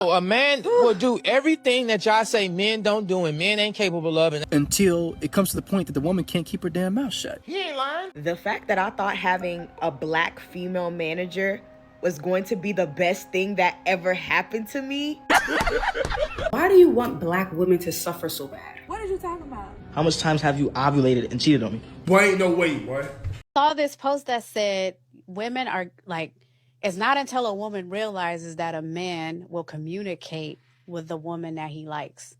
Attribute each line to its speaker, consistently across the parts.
Speaker 1: A man will do everything that y'all say men don't do and men ain't capable of.
Speaker 2: Until it comes to the point that the woman can't keep her damn mouth shut.
Speaker 1: He ain't lying.
Speaker 3: The fact that I thought having a black female manager was going to be the best thing that ever happened to me.
Speaker 4: Why do you want black women to suffer so bad?
Speaker 5: What are you talking about?
Speaker 6: How much times have you ovulated and cheated on me?
Speaker 7: Boy, ain't no way, boy.
Speaker 8: Saw this post that said women are like, it's not until a woman realizes that a man will communicate with the woman that he likes.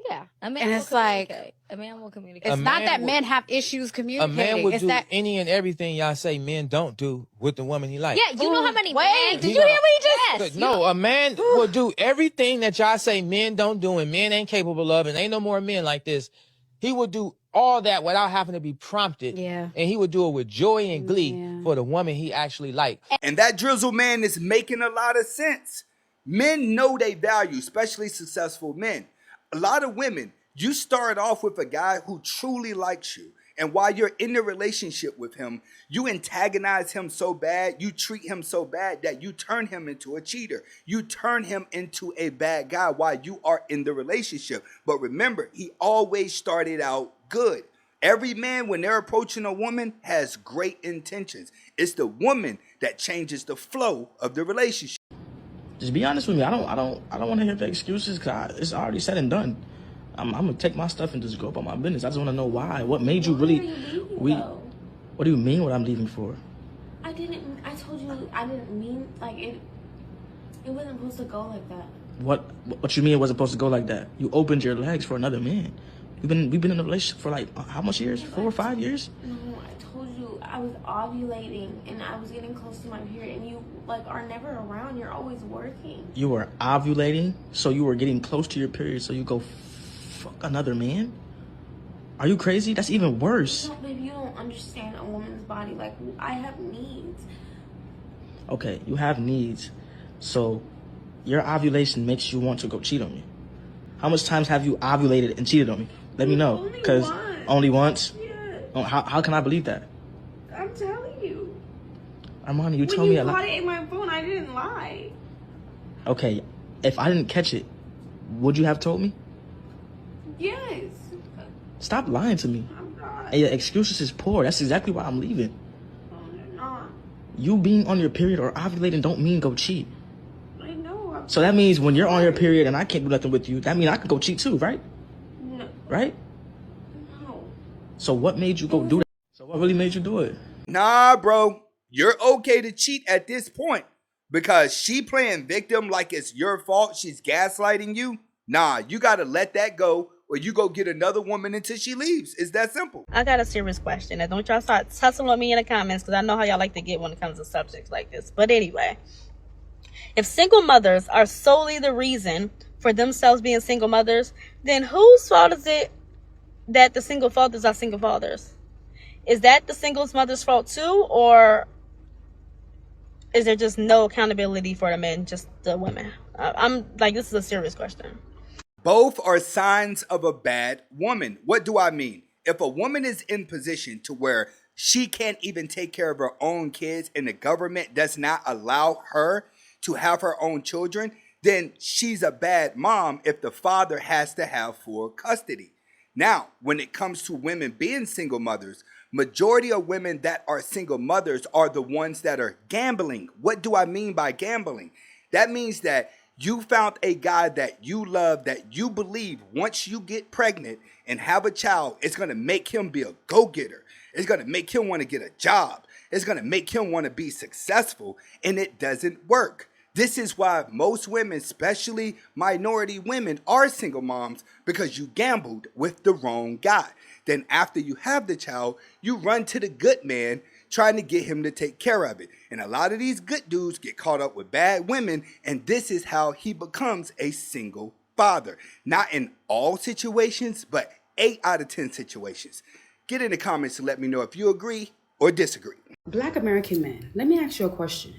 Speaker 9: Yeah, a man
Speaker 8: and
Speaker 9: will
Speaker 8: it's like
Speaker 9: a man will communicate.
Speaker 8: It's not that men have issues communicating.
Speaker 1: A man would
Speaker 8: it's
Speaker 1: do
Speaker 8: that
Speaker 1: any and everything y'all say men don't do with the woman he likes.
Speaker 9: Yeah, you know how many
Speaker 8: Wait,
Speaker 9: men?
Speaker 8: did you hear what he just
Speaker 9: Yes.
Speaker 1: No, a man will do everything that y'all say men don't do and men ain't capable of, and ain't no more men like this. He would do all that without having to be prompted.
Speaker 8: Yeah.
Speaker 1: And he would do it with joy and glee for the woman he actually liked.
Speaker 10: And that Drizzle man is making a lot of sense. Men know they value, especially successful men. A lot of women, you start off with a guy who truly likes you. And while you're in the relationship with him, you antagonize him so bad, you treat him so bad that you turn him into a cheater. You turn him into a bad guy while you are in the relationship. But remember, he always started out good. Every man, when they're approaching a woman, has great intentions. It's the woman that changes the flow of the relationship.
Speaker 6: Just be honest with me. I don't want to hear the excuses because it's already said and done. I'm gonna take my stuff and just go about my business. I just want to know why. What made you really? What do you mean? What I'm leaving for?
Speaker 5: I told you I didn't mean like it. It wasn't supposed to go like that.
Speaker 6: What you mean it wasn't supposed to go like that? You opened your legs for another man. We've been in a relationship for like how much years? 4 or 5 years?
Speaker 5: No, I told you I was ovulating and I was getting close to my period, and you like are never around. You're always working.
Speaker 6: You were ovulating, so you were getting close to your period, so you go fuck another man? Are you crazy? That's even worse.
Speaker 5: No, babe, you don't understand a woman's body. Like, I have needs.
Speaker 6: Okay, you have needs, so your ovulation makes you want to go cheat on me. How much times have you ovulated and cheated on me? Let me know, because only once.
Speaker 5: Yeah.
Speaker 6: Oh, how can I believe that?
Speaker 5: I'm telling you.
Speaker 6: Armani, you told me a lot.
Speaker 5: When you caught it in my phone, I didn't lie.
Speaker 6: Okay, if I didn't catch it, would you have told me?
Speaker 5: Yes.
Speaker 6: Stop lying to me.
Speaker 5: I'm not.
Speaker 6: And your excuses is poor. That's exactly why I'm leaving.
Speaker 5: No, they're not.
Speaker 6: You being on your period or ovulating don't mean go cheat.
Speaker 5: I know.
Speaker 6: So that means when you're on your period and I can't do nothing with you, that means I can go cheat too, right?
Speaker 5: No.
Speaker 6: Right?
Speaker 5: No.
Speaker 6: So what made you go do that? So what really made you do it?
Speaker 10: Nah, bro. You're okay to cheat at this point because she playing victim like it's your fault. She's gaslighting you. Nah, you got to let that go or you go get another woman until she leaves. It's that simple.
Speaker 11: I got a serious question. Now, don't y'all start tussling with me in the comments because I know how y'all like to get when it comes to subjects like this. But anyway, if single mothers are solely the reason for themselves being single mothers, then whose fault is it that the single fathers are single fathers? Is that the single mother's fault too, or is there just no accountability for the men, just the women? I'm like, this is a serious question.
Speaker 10: Both are signs of a bad woman. What do I mean? If a woman is in position to where she can't even take care of her own kids and the government does not allow her to have her own children, then she's a bad mom if the father has to have full custody. Now, when it comes to women being single mothers, majority of women that are single mothers are the ones that are gambling. What do I mean by gambling? That means that you found a guy that you love, that you believe once you get pregnant and have a child, it's going to make him be a go-getter. It's going to make him want to get a job. It's going to make him want to be successful, and it doesn't work. This is why most women, especially minority women, are single moms because you gambled with the wrong guy. Then after you have the child, you run to the good man trying to get him to take care of it. And a lot of these good dudes get caught up with bad women, and this is how he becomes a single father. Not in all situations, but 8 out of 10 situations. Get in the comments to let me know if you agree or disagree.
Speaker 4: Black American men, let me ask you a question.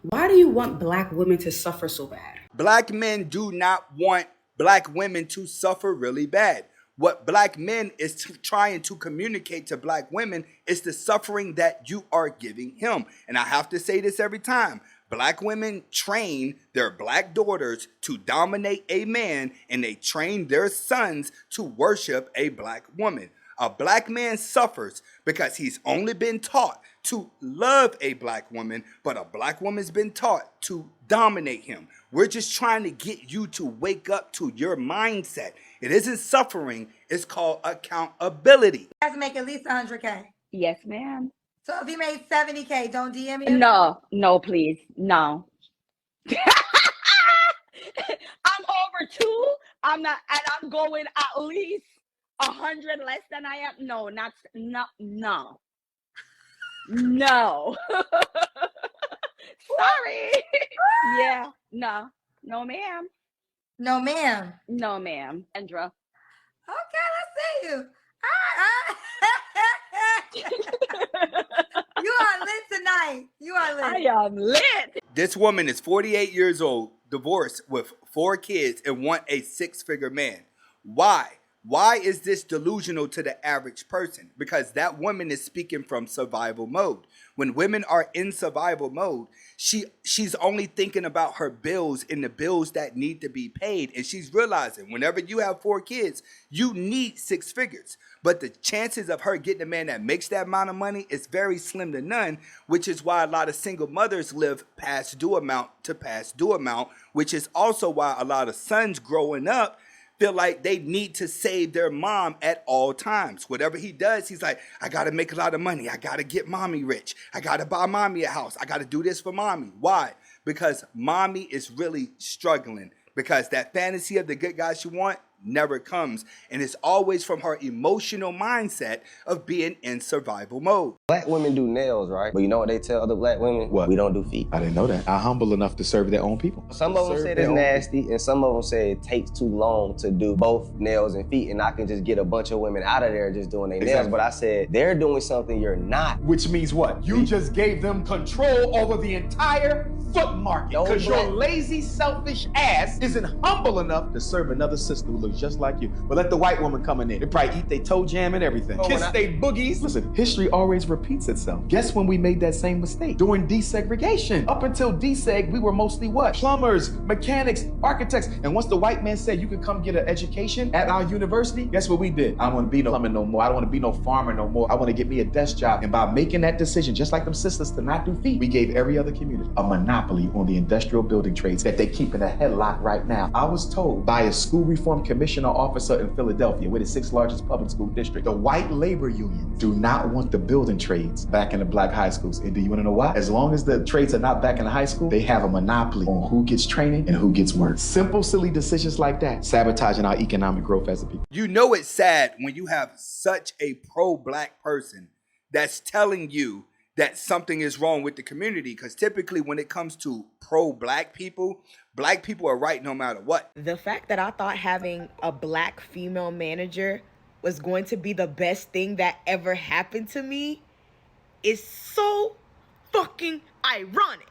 Speaker 4: Why do you want black women to suffer so bad?
Speaker 10: Black men do not want black women to suffer really bad. What black men is trying to communicate to black women is the suffering that you are giving him. And I have to say this every time. Black women train their black daughters to dominate a man, and they train their sons to worship a black woman. A black man suffers because he's only been taught to love a black woman, but a black woman's been taught to dominate him. We're just trying to get you to wake up to your mindset. It isn't suffering, it's called accountability.
Speaker 7: You guys make at least 100K.
Speaker 12: Yes, ma'am.
Speaker 7: So if you made 70K, don't DM me?
Speaker 12: No, please. No. I'm over 2. I'm not, and I'm going at least 100 less than I am. No. Sorry. Yeah, no, ma'am.
Speaker 7: No, ma'am.
Speaker 12: No, ma'am. Andra.
Speaker 7: Okay, let's see you. You are lit tonight. You are lit.
Speaker 12: I am lit.
Speaker 10: This woman is 48 years old, divorced with 4 kids, and want a 6-figure man. Why? Why is this delusional to the average person? Because that woman is speaking from survival mode. When women are in survival mode, she's only thinking about her bills and the bills that need to be paid. And she's realizing whenever you have 4 kids, you need 6 figures. But the chances of her getting a man that makes that amount of money is very slim to none, which is why a lot of single mothers live past due amount to past due amount, which is also why a lot of sons growing up feel like they need to save their mom at all times. Whatever he does, he's like, I got to make a lot of money. I got to get mommy rich. I got to buy mommy a house. I got to do this for mommy. Why? Because mommy is really struggling. Because that fantasy of the good guy she want never comes. And it's always from her emotional mindset of being in survival mode.
Speaker 13: Black women do nails, right? But you know what they tell other black women?
Speaker 14: What?
Speaker 13: We don't do feet.
Speaker 14: I didn't know that. I'm humble enough to serve their own people.
Speaker 13: Some of them say it's nasty, and some of them say it takes too long to do both nails and feet, and I can just get a bunch of women out of there just doing their nails. But I said, they're doing something you're not.
Speaker 14: Which means what? You just gave them control over the entire foot market. Because your lazy, selfish ass isn't humble enough to serve another sister who looks just like you. But let the white woman come in there. They probably eat their toe jam and everything. Kiss their boogies. Listen, history always repeats itself. Guess when we made that same mistake? During desegregation. Up until deseg, we were mostly what? Plumbers, mechanics, architects. And once the white man said you could come get an education at our university, guess what we did? I don't want to be no plumber no more. I don't want to be no farmer no more. I want to get me a desk job. And by making that decision, just like them sisters to not do feet, we gave every other community a monopoly on the industrial building trades that they keep in a headlock right now. I was told by a school reform commissioner officer in Philadelphia, we're the 6th largest public school district, the white labor unions do not want the building trades back in the black high schools. And do you want to know why? As long as the trades are not back in the high school, they have a monopoly on who gets training and who gets work. Simple, silly decisions like that, sabotaging our economic growth as a people.
Speaker 10: You know it's sad when you have such a pro-black person that's telling you that something is wrong with the community, because typically when it comes to pro-black people are right no matter what.
Speaker 3: The fact that I thought having a black female manager was going to be the best thing that ever happened to me is so fucking ironic.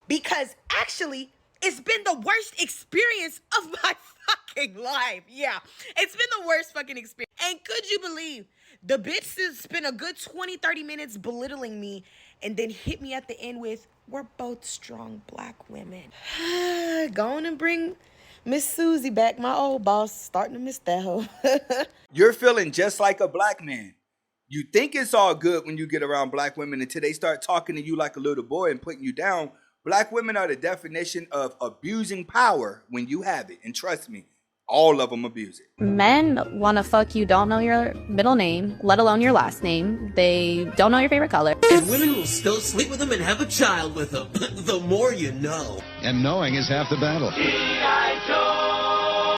Speaker 3: Because actually, it's been the worst experience of my fucking life. Yeah, it's been the worst fucking experience. And could you believe the bitch spent a good 20, 30 minutes belittling me and then hit me at the end with, we're both strong black women. Go on and bring Miss Susie back, my old boss. Starting to miss that hoe.
Speaker 10: You're feeling just like a black man. You think it's all good when you get around black women until they start talking to you like a little boy and putting you down. Black women are the definition of abusing power when you have it. And trust me, all of them abuse it.
Speaker 15: Men want to fuck you, don't know your middle name, let alone your last name. They don't know your favorite color.
Speaker 16: And women will still sleep with them and have a child with them. The more you know.
Speaker 17: And knowing is half the battle.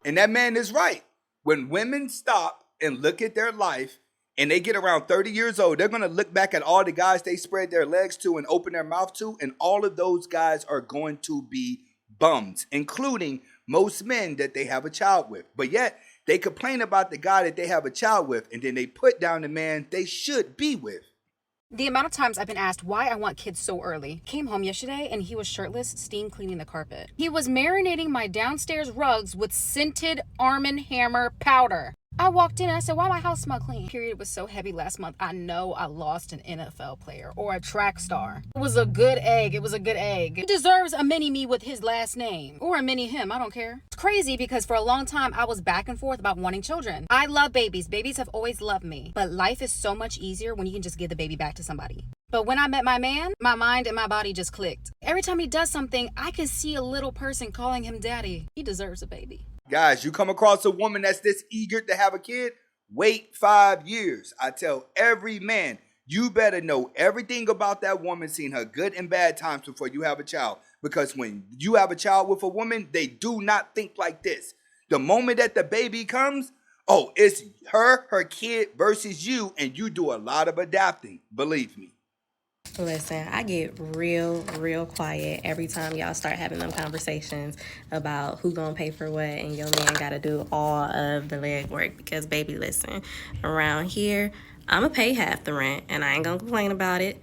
Speaker 10: And that man is right. When women stop and look at their life and they get around 30 years old, they're going to look back at all the guys they spread their legs to and open their mouth to, and all of those guys are going to be bums, including most men that they have a child with. But yet, they complain about the guy that they have a child with, and then they put down the man they should be with.
Speaker 18: The amount of times I've been asked why I want kids so early. Came home yesterday and he was shirtless, steam cleaning the carpet. He was marinating my downstairs rugs with scented Arm & Hammer powder. I walked in and I said, why my house smell clean? Period was so heavy last month. I know I lost an NFL player or a track star. It was a good egg. It was a good egg. He deserves a mini me with his last name or a mini him. I don't care. It's crazy because for a long time I was back and forth about wanting children. I love babies. Babies have always loved me. But life is so much easier when you can just give the baby back to somebody. But when I met my man, my mind and my body just clicked. Every time he does something, I can see a little person calling him daddy. He deserves a baby.
Speaker 10: Guys, you come across a woman that's this eager to have a kid, wait 5 years. I tell every man, you better know everything about that woman, seen her good and bad times before you have a child. Because when you have a child with a woman, they do not think like this. The moment that the baby comes, oh, it's her kid versus you, and you do a lot of adapting, believe me.
Speaker 19: Listen, I get real quiet every time y'all start having them conversations about who gonna pay for what and your man gotta do all of the legwork. Because baby, listen, around here, I'ma pay half the rent and I ain't gonna complain about it.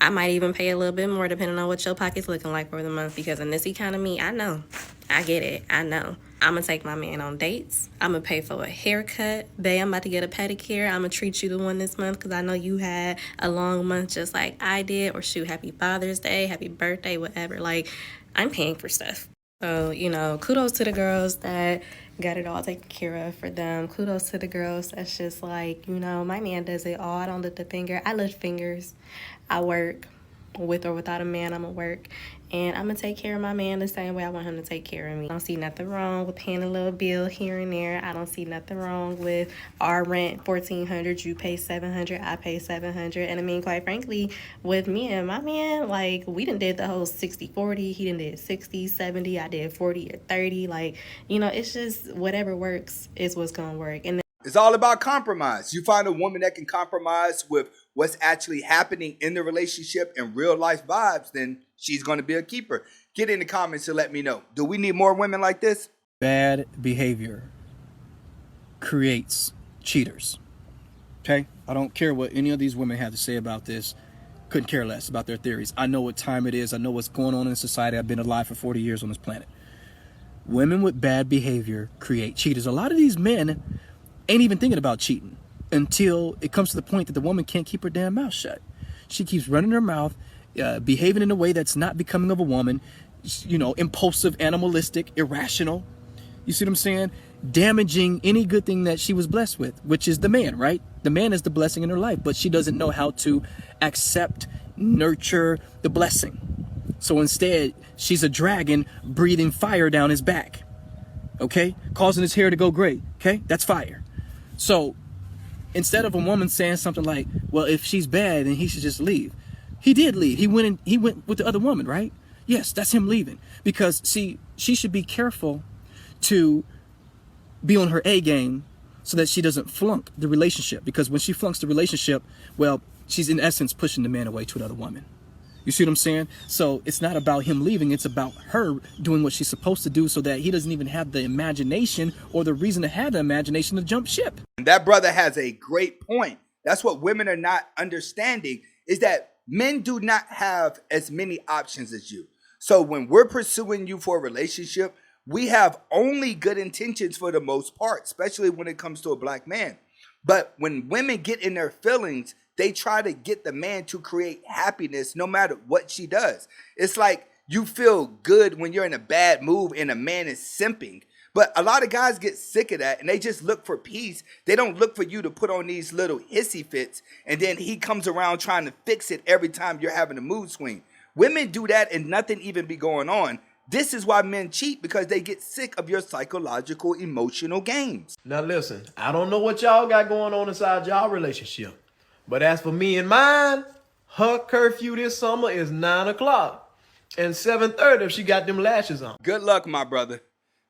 Speaker 19: I might even pay a little bit more depending on what your pocket's looking like for the month, because in this economy, I know. I get it. I know. I'm going to take my man on dates. I'm going to pay for a haircut. Babe, I'm about to get a pedicure. I'm going to treat you the one this month because I know you had a long month just like I did. Or shoot, happy Father's Day, happy birthday, whatever. Like, I'm paying for stuff. So, you know, kudos to the girls that got it all taken care of for them. Kudos to the girls that's just like, you know, my man does it all. I don't lift a finger. I lift fingers. I work. With or without a man, I'm going to work. And I'm going to take care of my man the same way I want him to take care of me. I don't see nothing wrong with paying a little bill here and there. I don't see nothing wrong with our rent, $1,400. You pay $700. I pay $700. And I mean, quite frankly, with me and my man, like, we done did the whole 60-40. He done did 60-70. I did 40 or 30. Like, you know, it's just whatever works is what's going to work. And
Speaker 10: it's all about compromise. You find a woman that can compromise with what's actually happening in the relationship and real life vibes, then she's going to be a keeper. Get in the comments and let me know. Do we need more women like this?
Speaker 2: Bad behavior creates cheaters. Okay? I don't care what any of these women have to say about this. Couldn't care less about their theories. I know what time it is. I know what's going on in society. I've been alive for 40 years on this planet. Women with bad behavior create cheaters. A lot of these men ain't even thinking about cheating until it comes to the point that the woman can't keep her damn mouth shut. She keeps running her mouth, behaving in a way that's not becoming of a woman, you know, impulsive, animalistic, irrational. You see what I'm saying? Damaging any good thing that she was blessed with, which is the man, right? The man is the blessing in her life, but she doesn't know how to accept, nurture the blessing. So instead, she's a dragon breathing fire down his back, okay? Causing his hair to go gray, okay? That's fire. So instead of a woman saying something like, well, if she's bad, then he should just leave. He did leave. He went with the other woman, right? Yes, that's him leaving. Because, see, she should be careful to be on her A game so that she doesn't flunk the relationship. Because when she flunks the relationship, well, she's in essence pushing the man away to another woman. You see what I'm saying? So it's not about him leaving. It's about her doing what she's supposed to do so that he doesn't even have the imagination or the reason to have the imagination to jump ship.
Speaker 10: And that brother has a great point. That's what women are not understanding, is that men do not have as many options as you. So when we're pursuing you for a relationship, we have only good intentions for the most part, especially when it comes to a black man. But when women get in their feelings, they try to get the man to create happiness no matter what she does. It's like you feel good when you're in a bad mood and a man is simping. But a lot of guys get sick of that and they just look for peace. They don't look for you to put on these little hissy fits and then he comes around trying to fix it every time you're having a mood swing. Women do that and nothing even be going on. This is why men cheat, because they get sick of your psychological, emotional games.
Speaker 20: Now listen, I don't know what y'all got going on inside y'all relationship. But as for me and mine, her curfew this summer is 9 o'clock and 7:30 if she got them lashes on.
Speaker 10: Good luck, my brother.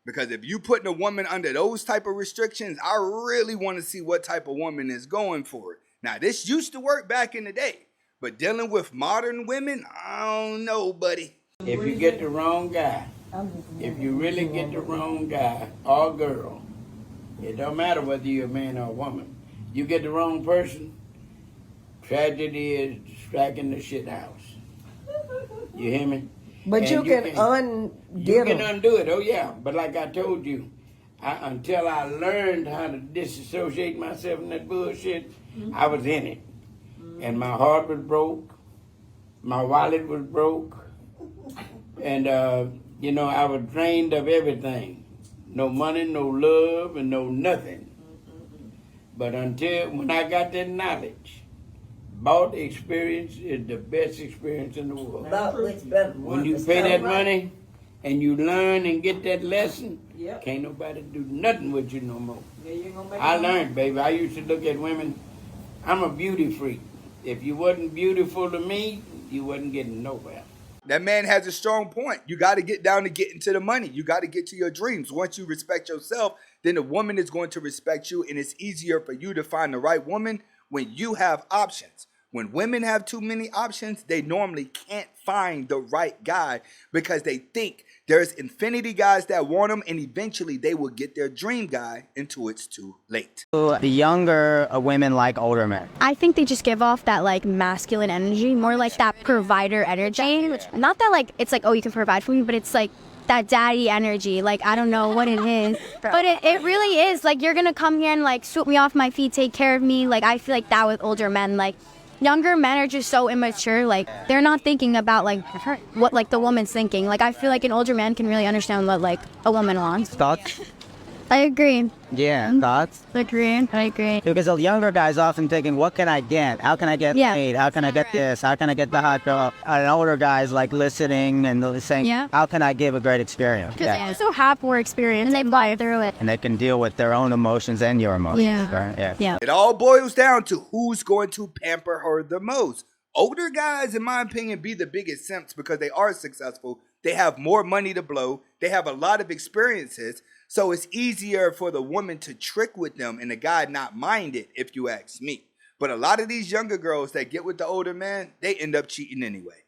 Speaker 10: Because if you putting a woman under those type of restrictions, I really want to see what type of woman is going for it. Now, this used to work back in the day, but dealing with modern women, I don't know, buddy.
Speaker 21: If you get the wrong guy, if you really get the wrong guy or girl, it don't matter whether you're a man or a woman. You get the wrong person, tragedy is striking the shit house. You hear me?
Speaker 22: But
Speaker 21: And
Speaker 22: you can undo
Speaker 21: it. You can undo it, oh yeah. But like I told you, Until I learned how to disassociate myself from that bullshit, I was in it. And my heart was broke. My wallet was broke. And, you know, I was drained of everything. No money, no love, and no nothing. But when I got that knowledge, bought experience is the best experience in the world. When you pay that money and you learn and get that lesson, can't nobody do nothing with you no more. I learned, baby. I used to look at women. I'm a beauty freak. If you wasn't beautiful to me, you wasn't getting nowhere.
Speaker 10: That man has a strong point. You got to get down to getting to the money. You got to get to your dreams. Once you respect yourself, then the woman is going to respect you, and it's easier for you to find the right woman when you have options. When women have too many options, they normally can't find the right guy because they think there's infinity guys that want them, and eventually they will get their dream guy until it's too late.
Speaker 9: The younger women like older men.
Speaker 22: I think they just give off that like masculine energy, more like that provider energy. Not that like it's like, oh, you can provide for me, but it's like that daddy energy. Like, I don't know what it is, but it really is. Like, you're gonna come here and like sweep me off my feet, take care of me. Like, I feel like that with older men. Like, younger men are just so immature. Like, they're not thinking about like what like the woman's thinking. Like, I feel like an older man can really understand what like a woman wants.
Speaker 9: Thoughts?
Speaker 22: I agree.
Speaker 9: Yeah, thoughts?
Speaker 22: I agree.
Speaker 9: Because the younger guy's often thinking, what can I get? How can I get paid? How can I get this? How can I get the hot girl? An older guy's like listening and saying, how can I give a great experience?
Speaker 22: Because they also have more experience and they buy through it.
Speaker 9: And they can deal with their own emotions and your emotions. Right? Yeah.
Speaker 10: It all boils down to who's going to pamper her the most. Older guys, in my opinion, be the biggest simps because they are successful. They have more money to blow. They have a lot of experiences. So it's easier for the woman to trick with them and the guy not mind it, if you ask me. But a lot of these younger girls that get with the older man, they end up cheating anyway.